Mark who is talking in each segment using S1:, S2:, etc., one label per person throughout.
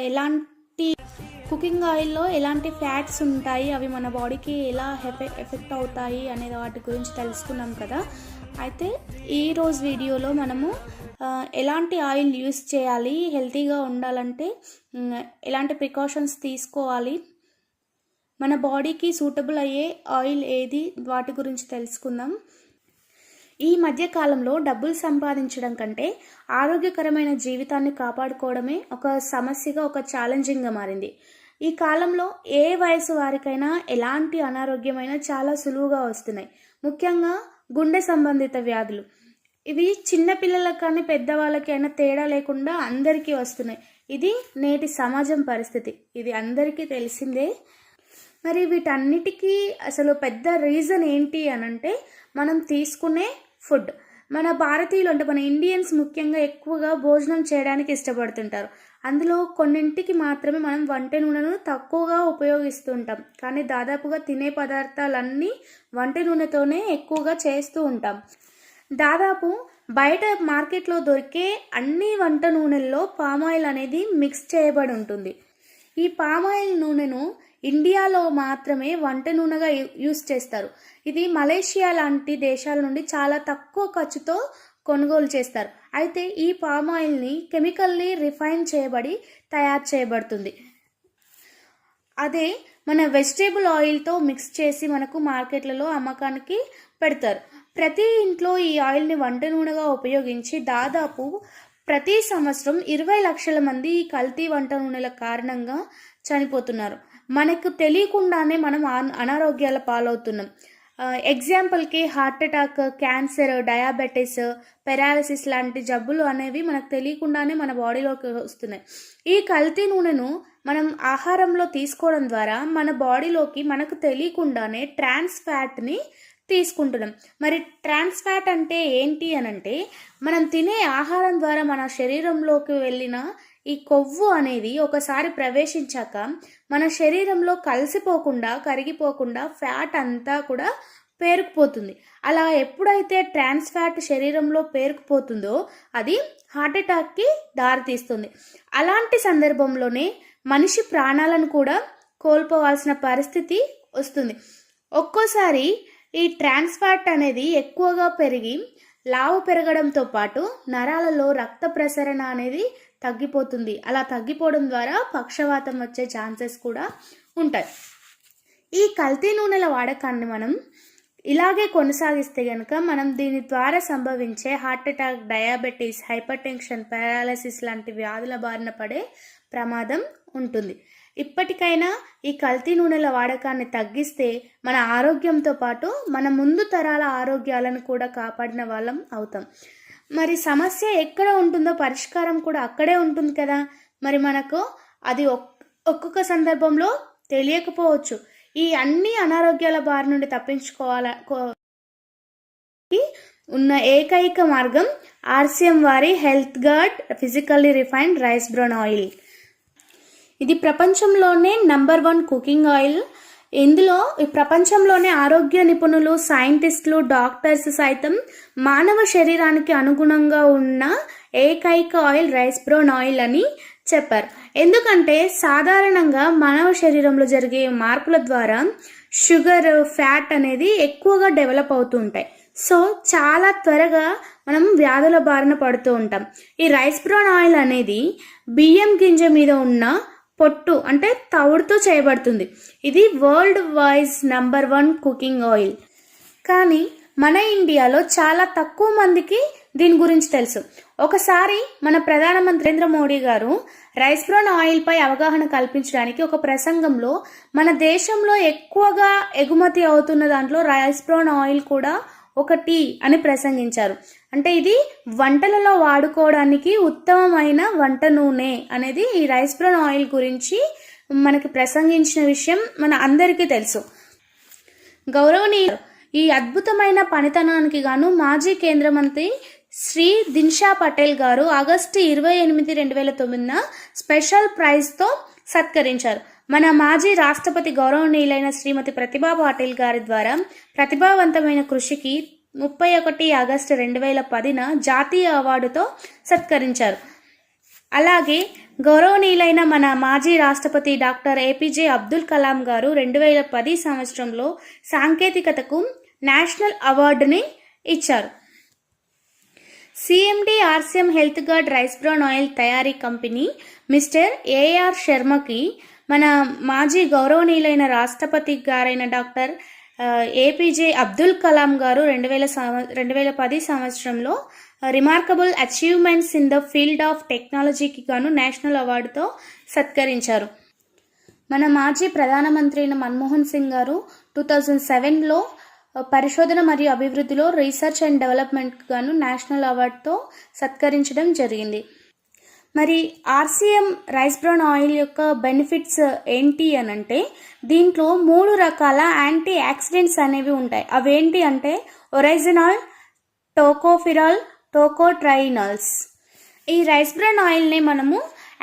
S1: ఎలాంటి కుకింగ్ ఆయిల్లో ఎలాంటి ఫ్యాట్స్ ఉంటాయి, అవి మన బాడీకి ఎలా ఎఫెక్ట్ అవుతాయి అనే వాటి గురించి తెలుసుకున్నాం కదా. అయితే ఈరోజు వీడియోలో మనము ఎలాంటి ఆయిల్ యూస్ చేయాలి, హెల్తీగా ఉండాలంటే ఎలాంటి ప్రికాషన్స్ తీసుకోవాలి, మన బాడీకి సూటబుల్ అయ్యే ఆయిల్ ఏది, వాటి గురించి తెలుసుకుందాం. ఈ మధ్య కాలంలో డబ్బులు సంపాదించడం కంటే ఆరోగ్యకరమైన జీవితాన్ని కాపాడుకోవడమే ఒక సమస్యగా, ఒక ఛాలెంజింగ్గా మారింది. ఈ కాలంలో ఏ వయసు వారికైనా ఎలాంటి అనారోగ్యమైనా చాలా సులువుగా వస్తున్నాయి. ముఖ్యంగా గుండె సంబంధిత వ్యాధులు. ఇవి చిన్నపిల్లలకు కానీ పెద్దవాళ్ళకి అయినా తేడా లేకుండా అందరికీ వస్తున్నాయి. ఇది నేటి సమాజం పరిస్థితి, ఇది అందరికీ తెలిసిందే. మరి వీటన్నిటికీ అసలు పెద్ద రీజన్ ఏంటి అనంటే మనం తీసుకునే ఫుడ్. మన భారతీయులు అంటే మన ఇండియన్స్ ముఖ్యంగా ఎక్కువగా భోజనం చేయడానికి ఇష్టపడుతుంటారు. అందులో కొన్నింటికి మాత్రమే మనం వంట నూనెను తక్కువగా ఉపయోగిస్తుంటాం, కానీ దాదాపుగా తినే పదార్థాలన్నీ వంట నూనెతోనే ఎక్కువగా చేస్తూ ఉంటాం. దాదాపు బయట మార్కెట్లో దొరికే అన్ని వంట నూనెల్లో పామాయిల్ అనేది మిక్స్ చేయబడి ఉంటుంది. ఈ పామాయిల్ నూనెను ఇండియాలో మాత్రమే వంట నూనెగా యూస్ చేస్తారు. ఇది మలేషియా లాంటి దేశాల నుండి చాలా తక్కువ ఖర్చుతో కొనుగోలు చేస్తారు. అయితే ఈ పామ్ ఆయిల్ని కెమికల్లీ రిఫైన్ చేయబడి తయారు చేయబడుతుంది. అదే మన వెజిటేబుల్ ఆయిల్తో మిక్స్ చేసి మనకు మార్కెట్లలో అమ్మకానికి పెడతారు. ప్రతి ఇంట్లో ఈ ఆయిల్ని వంట నూనెగా ఉపయోగించి దాదాపు ప్రతి సంవత్సరం 20 లక్షల మంది ఈ కల్తీ వంట నూనెల కారణంగా చనిపోతున్నారు. మనకు తెలియకుండానే మనం అనారోగ్యాల పాలవుతున్నాం. ఎగ్జాంపుల్కి heart attack, cancer, diabetes, paralysis లాంటి జబ్బులు అనేవి మనకు తెలియకుండానే మన బాడీలోకి వస్తున్నాయి. ఈ కల్తీ నూనెను మనం ఆహారంలో తీసుకోవడం ద్వారా మన బాడీలోకి మనకు తెలియకుండానే ట్రాన్స్ ఫ్యాట్ని తీసుకుంటున్నాం. మరి ట్రాన్స్ ఫ్యాట్ అంటే ఏంటి అనంటే మనం తినే ఆహారం ద్వారా మన శరీరంలోకి వెళ్ళిన ఈ కొవ్వు అనేది ఒకసారి ప్రవేశించాక మన శరీరంలో కలిసిపోకుండా, కరిగిపోకుండా ఫ్యాట్ అంతా కూడా పేరుకుపోతుంది. అలా ఎప్పుడైతే ట్రాన్స్ ఫ్యాట్ శరీరంలో పేరుకుపోతుందో అది హార్ట్ అటాక్కి దారితీస్తుంది. అలాంటి సందర్భంలోనే మనిషి ప్రాణాలను కూడా కోల్పోవాల్సిన పరిస్థితి వస్తుంది. ఒక్కోసారి ఈ ట్రాన్స్ ఫ్యాట్ అనేది ఎక్కువగా పెరిగి లావు పెరగడంతో పాటు నరాలలో రక్త ప్రసరణ అనేది తగ్గిపోతుంది. అలా తగ్గిపోవడం ద్వారా పక్షవాతం వచ్చే ఛాన్సెస్ కూడా ఉంటాయి. ఈ కల్తీ నూనెల వాడకాన్ని మనం ఇలాగే కొనసాగిస్తే కనుక మనం దీని ద్వారా సంభవించే heart attack, diabetes, hyper tension, paralysis లాంటి వ్యాధుల బారిన పడే ప్రమాదం ఉంటుంది. ఇప్పటికైనా ఈ కల్తీ నూనెల వాడకాన్ని తగ్గిస్తే మన ఆరోగ్యంతో పాటు మన ముందు తరాల ఆరోగ్యాలను కూడా కాపాడిన వాళ్ళం అవుతాం. మరి సమస్య ఎక్కడ ఉంటుందో పరిష్కారం కూడా అక్కడే ఉంటుంది కదా. మరి మనకు అది ఒక్కొక్క సందర్భంలో తెలియకపోవచ్చు. ఈ అన్ని అనారోగ్యాల బారి నుండి ఉన్న ఏకైక మార్గం ఆర్సిఎం వారి health gourd physically refined rice brown oil. ఇది ప్రపంచంలోనే నంబర్ 1 కుకింగ్ ఆయిల్. ఇందులో ఈ ప్రపంచంలోనే ఆరోగ్య నిపుణులు, సైంటిస్టులు, డాక్టర్స్ సైతం మానవ శరీరానికి అనుగుణంగా ఉన్న ఏకైక ఆయిల్ రైస్ బ్రౌన్ ఆయిల్ అని చెప్పారు. ఎందుకంటే సాధారణంగా మానవ శరీరంలో జరిగే మార్పుల ద్వారా షుగర్, ఫ్యాట్ అనేది ఎక్కువగా డెవలప్ అవుతూ ఉంటాయి. సో చాలా త్వరగా మనం వ్యాధుల బారిన పడుతూ ఉంటాం. ఈ రైస్ బ్రౌన్ ఆయిల్ అనేది బియ్యం గింజ మీద ఉన్న పొట్టు అంటే తవుడుతో చేయబడుతుంది. ఇది world wise number 1 cooking oil. కానీ మన ఇండియాలో చాలా తక్కువ మందికి దీని గురించి తెలుసు. ఒకసారి మన ప్రధానమంత్రి నరేంద్ర మోడీ గారు రైస్ బ్రౌన్ ఆయిల్ పై అవగాహన కల్పించడానికి ఒక ప్రసంగంలో మన దేశంలో ఎక్కువగా ఎగుమతి అవుతున్న దాంట్లో రైస్ బ్రౌన్ ఆయిల్ కూడా ఒకటి అని ప్రసంగించారు. అంటే ఇది వంటలలో వాడుకోవడానికి ఉత్తమమైన వంట నూనె అనేది ఈ రైస్ బ్రౌన్ ఆయిల్ గురించి మనకి ప్రసంగించిన విషయం మన అందరికీ తెలుసు. గౌరవనీయులు, ఈ అద్భుతమైన పనితనానికి గాను మాజీ కేంద్ర మంత్రి శ్రీ దిన్షా పటేల్ గారు ఆగస్టు 28, 2009 స్పెషల్ ప్రైజ్తో సత్కరించారు. మన మాజీ రాష్ట్రపతి గౌరవనీయులైన శ్రీమతి ప్రతిభా పాటిల్ గారి ద్వారా ప్రతిభావంతమైన కృషికి 31 ఆగస్టు 2010 జాతీయ అవార్డుతో సత్కరించారు. అలాగే గౌరవనీయులైన మన మాజీ రాష్ట్రపతి డాక్టర్ ఏపీజే అబ్దుల్ కలాం గారు 2010 సంవత్సరంలో సాంకేతికతకు నేషనల్ అవార్డుని ఇచ్చారు. CMD RCM health gourd rice bran oil తయారీ కంపెనీ మిస్టర్ ఏఆర్ శర్మకి మన మాజీ గౌరవనీయులైన రాష్ట్రపతి గారైన డాక్టర్ ఏపీజే అబ్దుల్ కలాం గారు 2010 సంవత్సరంలో remarkable achievements in the field of టెక్నాలజీకి గాను నేషనల్ అవార్డుతో సత్కరించారు. మన మాజీ ప్రధానమంత్రి అయిన మన్మోహన్ సింగ్ గారు 2007లో పరిశోధన మరియు అభివృద్ధిలో రీసెర్చ్ అండ్ డెవలప్మెంట్ గాను నేషనల్ అవార్డుతో సత్కరించడం జరిగింది. మరి ఆర్సిఎం రైస్ బ్రాన్ ఆయిల్ యొక్క బెనిఫిట్స్ ఏంటి అని అంటే దీంట్లో 3 రకాల యాంటీ ఆక్సిడెంట్స్ అనేవి ఉంటాయి. అవేంటి అంటే ఒరైజినాల్, టోకోఫిరాల్, టోకోట్రైనల్స్. ఈ రైస్ బ్రాన్ ఆయిల్ని మనము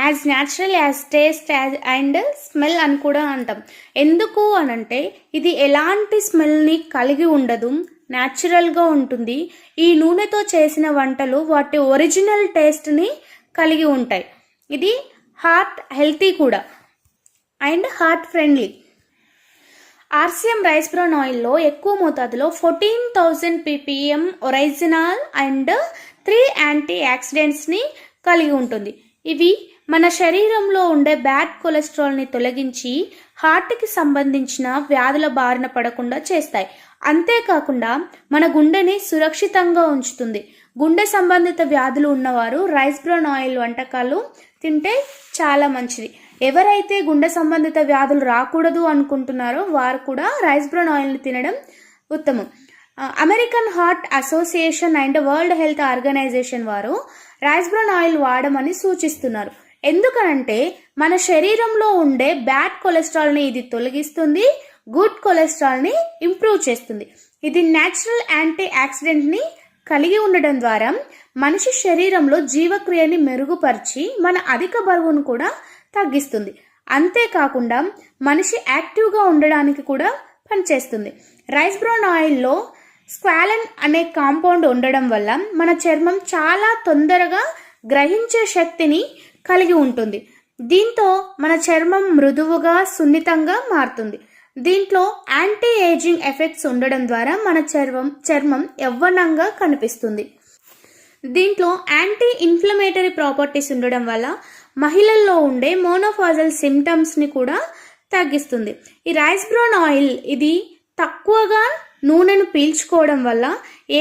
S1: as natural as taste and smell అని కూడా అంటాం. ఎందుకు అనంటే ఇది ఎలాంటి స్మెల్ని కలిగి ఉండదు, న్యాచురల్గా ఉంటుంది. ఈ నూనెతో చేసిన వంటలు వాటి ఒరిజినల్ టేస్ట్ని కలిగి ఉంటాయి. ఇది హార్ట్ హెల్తీ కూడా and heart friendly. RCM rice bran ఆయిల్లో ఎక్కువ మోతాదులో 14,000 ppm ఒరైజినాల్ అండ్ 3 యాంటీ ఆక్సిడెంట్స్ని కలిగి ఉంటుంది. ఇవి మన శరీరంలో ఉండే బ్యాడ్ కొలెస్ట్రాల్ని తొలగించి హార్ట్కి సంబంధించిన వ్యాధుల బారిన పడకుండా చేస్తాయి. అంతేకాకుండా మన గుండెని సురక్షితంగా ఉంచుతుంది. గుండె సంబంధిత వ్యాధులు ఉన్నవారు రైస్ బ్రాన్ ఆయిల్ వంటకాలు తింటే చాలా మంచిది. ఎవరైతే గుండె సంబంధిత వ్యాధులు రాకూడదు అనుకుంటున్నారో వారు కూడా రైస్ బ్రాన్ ఆయిల్ని తినడం ఉత్తమం. American Heart Association and World Health Organization వారు రైస్ బ్రాన్ ఆయిల్ వాడమని సూచిస్తున్నారు. ఎందుకనంటే మన శరీరంలో ఉండే బ్యాడ్ కొలెస్ట్రాల్ని ఇది తొలగిస్తుంది, గుడ్ కొలెస్ట్రాల్ని ఇంప్రూవ్ చేస్తుంది. ఇది న్యాచురల్ యాంటీ ఆక్సిడెంట్ని కలిగి ఉండడం ద్వారా మనిషి శరీరంలో జీవక్రియని మెరుగుపరిచి మన అధిక బరువును కూడా తగ్గిస్తుంది. అంతేకాకుండా మనిషి యాక్టివ్గా ఉండడానికి కూడా పనిచేస్తుంది. రైస్ బ్రాన్ ఆయిల్లో స్క్వాలన్ అనే కాంపౌండ్ ఉండడం వల్ల మన చర్మం చాలా తొందరగా గ్రహించే శక్తిని కలిగి ఉంటుంది. దీంతో మన చర్మం మృదువుగా సున్నితంగా మారుతుంది. దీంట్లో యాంటీ ఏజింగ్ ఎఫెక్ట్స్ ఉండడం ద్వారా మన చర్మం యవ్వనంగా కనిపిస్తుంది. దీంట్లో యాంటీ ఇన్ఫ్లమేటరీ ప్రాపర్టీస్ ఉండడం వల్ల మహిళల్లో ఉండే మోనోపాజల్ సిమ్టమ్స్ని కూడా తగ్గిస్తుంది. ఈ రైస్ బ్రాన్ ఆయిల్ ఇది తక్కువగా నూనెను పీల్చుకోవడం వల్ల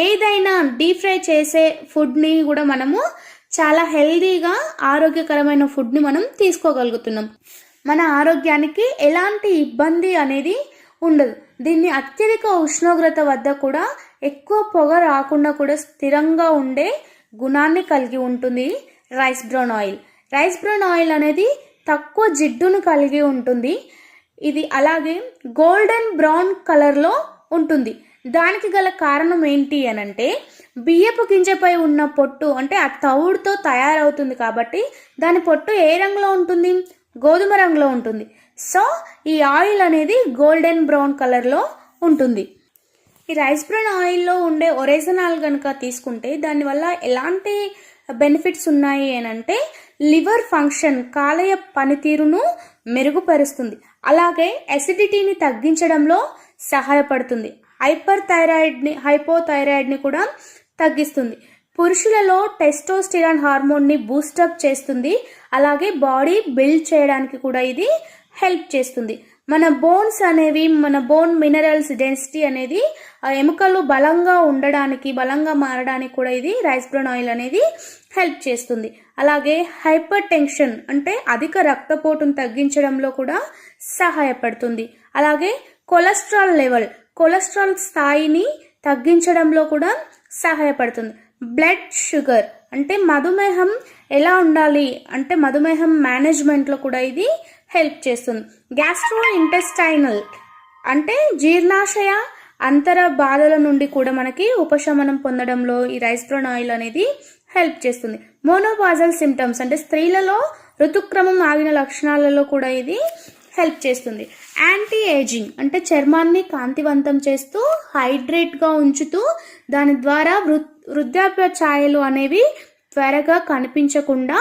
S1: ఏదైనా డీప్ ఫ్రై చేసే ఫుడ్ని కూడా మనము చాలా హెల్దీగా ఆరోగ్యకరమైన ఫుడ్ని మనం తీసుకోగలుగుతున్నాం. మన ఆరోగ్యానికి ఎలాంటి ఇబ్బంది అనేది ఉండదు. దీన్ని అత్యధిక ఉష్ణోగ్రత వద్ద కూడా ఎక్కువ పొగ రాకుండా కూడా స్థిరంగా ఉండే గుణాన్ని కలిగి ఉంటుంది rice bran oil. Rice bran oil అనేది తక్కువ జిడ్డును కలిగి ఉంటుంది. ఇది అలాగే గోల్డెన్ బ్రౌన్ కలర్లో ఉంటుంది. దానికి గల కారణం ఏంటి అనంటే బియ్యపు గింజపై ఉన్న పొట్టు అంటే ఆ తవుడుతో తయారవుతుంది కాబట్టి దాని పొట్టు ఏ రంగులో ఉంటుంది, గోధుమ రంగులో ఉంటుంది. సో ఈ ఆయిల్ అనేది గోల్డెన్ బ్రౌన్ కలర్లో ఉంటుంది. ఈ రైస్ బ్రాన్ ఆయిల్లో ఉండే ఒరిజినల్ కనుక తీసుకుంటే దానివల్ల ఎలాంటి బెనిఫిట్స్ ఉన్నాయి అనంటే లివర్ ఫంక్షన్, కాలేయ పనితీరును మెరుగుపరుస్తుంది. అలాగే అసిడిటీని తగ్గించడంలో సహాయపడుతుంది. హైపోథైరాయిడ్ని కూడా తగ్గిస్తుంది. పురుషులలో టెస్టోస్టిరాన్ హార్మోన్ని బూస్టప్ చేస్తుంది. అలాగే బాడీ బిల్డ్ చేయడానికి కూడా ఇది హెల్ప్ చేస్తుంది. మన బోన్స్ అనేవి, మన బోన్ మినరల్స్ డెన్సిటీ అనేది ఆ ఎముకలు బలంగా మారడానికి కూడా ఇది రైస్ బ్రాన్ ఆయిల్ అనేది హెల్ప్ చేస్తుంది. అలాగే హైపర్ టెన్షన్ అంటే అధిక రక్తపోటును తగ్గించడంలో కూడా సహాయపడుతుంది. అలాగే కొలెస్ట్రాల్ స్థాయిని తగ్గించడంలో కూడా సహాయపడుతుంది. బ్లడ్ షుగర్ అంటే మధుమేహం ఎలా ఉండాలి అంటే మధుమేహం మేనేజ్మెంట్లో కూడా ఇది హెల్ప్ చేస్తుంది. గ్యాస్ట్రో ఇంటెస్టైనల్ అంటే జీర్ణాశయ అంతర బాధల నుండి కూడా మనకి ఉపశమనం పొందడంలో ఈ రైస్ బ్రాన్ ఆయిల్ అనేది హెల్ప్ చేస్తుంది. మోనోపాజల్ సిమ్టమ్స్ అంటే స్త్రీలలో ఋతుక్రమం ఆగిన లక్షణాలలో కూడా ఇది హెల్ప్ చేస్తుంది. యాంటీ ఏజింగ్ అంటే చర్మాన్ని కాంతివంతం చేస్తూ హైడ్రేట్గా ఉంచుతూ దాని ద్వారా వృద్ధాప్య ఛాయలు అనేవి త్వరగా కనిపించకుండా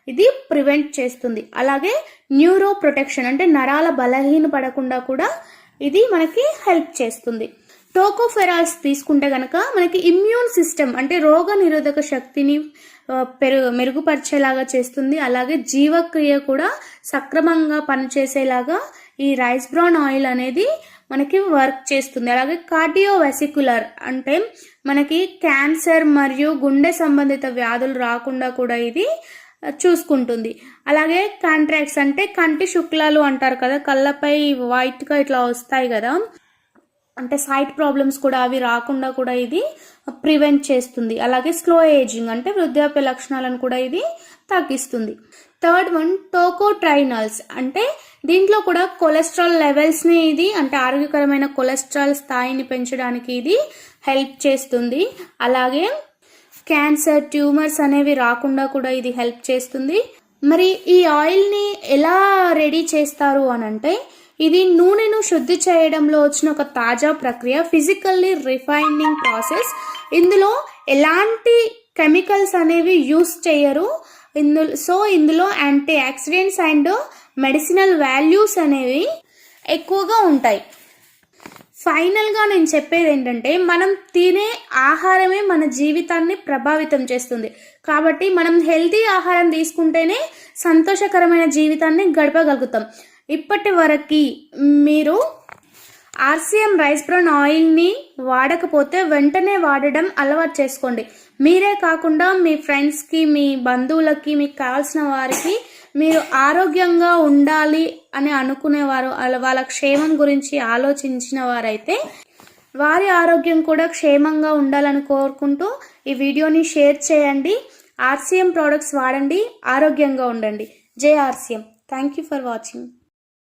S1: ఇది ప్రివెంట్ చేస్తుంది. అలాగే న్యూరో ప్రొటెక్షన్ అంటే నరాల బలహీన పడకుండా కూడా ఇది మనకి హెల్ప్ చేస్తుంది. టోకోఫెరాల్స్ తీసుకుంటే కనుక మనకి ఇమ్యూన్ సిస్టమ్ అంటే రోగ నిరోధక శక్తిని మెరుగుపరిచేలాగా చేస్తుంది. అలాగే జీవక్రియ కూడా సక్రమంగా పనిచేసేలాగా ఈ రైస్ బ్రాన్ ఆయిల్ అనేది మనకి వర్క్ చేస్తుంది. అలాగే కార్డియోవెసిక్యులర్ అంటే మనకి క్యాన్సర్ మరియు గుండె సంబంధిత వ్యాధులు రాకుండా కూడా ఇది చూసుకుంటుంది. అలాగే కాంట్రాక్ట్స్ అంటే కంటి శుక్లాలు అంటారు కదా, కళ్ళపై వైట్గా ఇట్లా వస్తాయి కదా, అంటే సైట్ ప్రాబ్లమ్స్ కూడా అవి రాకుండా కూడా ఇది ప్రివెంట్ చేస్తుంది. అలాగే స్లో ఏజింగ్ అంటే వృద్ధాప్య లక్షణాలను కూడా ఇది తగ్గిస్తుంది. థర్డ్ వన్ టోకోట్రైనల్స్ అంటే దీంట్లో కూడా కొలెస్ట్రాల్ లెవెల్స్ని ఇది అంటే ఆరోగ్యకరమైన కొలెస్ట్రాల్ స్థాయిని పెంచడానికి ఇది హెల్ప్ చేస్తుంది. అలాగే క్యాన్సర్ ట్యూమర్స్ అనేవి రాకుండా కూడా ఇది హెల్ప్ చేస్తుంది. మరి ఈ ఆయిల్ని ఎలా రెడీ చేస్తారు అని అంటే ఇది నూనెను శుద్ధి చేయడంలో వచ్చిన ఒక తాజా ప్రక్రియ, ఫిజికల్లీ రిఫైనింగ్ ప్రాసెస్. ఇందులో ఎలాంటి కెమికల్స్ అనేవి యూస్ చేయరు. ఇందులో antioxidants and medicinal values అనేవి ఎక్కువగా ఉంటాయి. ఫైనల్గా నేను చెప్పేది ఏంటంటే మనం తినే ఆహారమే మన జీవితాన్ని ప్రభావితం చేస్తుంది. కాబట్టి మనం హెల్తీ ఆహారం తీసుకుంటేనే సంతోషకరమైన జీవితాన్ని గడపగలుగుతాం. ఇప్పటి వరకు మీరు ఆర్సీఎం రైస్ బ్రాన్ ఆయిల్ని వాడకపోతే వెంటనే వాడడం అలవాటు చేసుకోండి. మీరే కాకుండా మీ ఫ్రెండ్స్కి, మీ బంధువులకి, మీకు కావాల్సిన వారికి మీరు ఆరోగ్యంగా ఉండాలి అని అనుకునేవారు, వాళ్ళ క్షేమం గురించి ఆలోచించిన వారైతే వారి ఆరోగ్యం కూడా క్షేమంగా ఉండాలని కోరుకుంటూ ఈ వీడియోని షేర్ చేయండి. ఆర్సీఎం ప్రోడక్ట్స్ వాడండి, ఆరోగ్యంగా ఉండండి. జై RCM. Thank you for watching.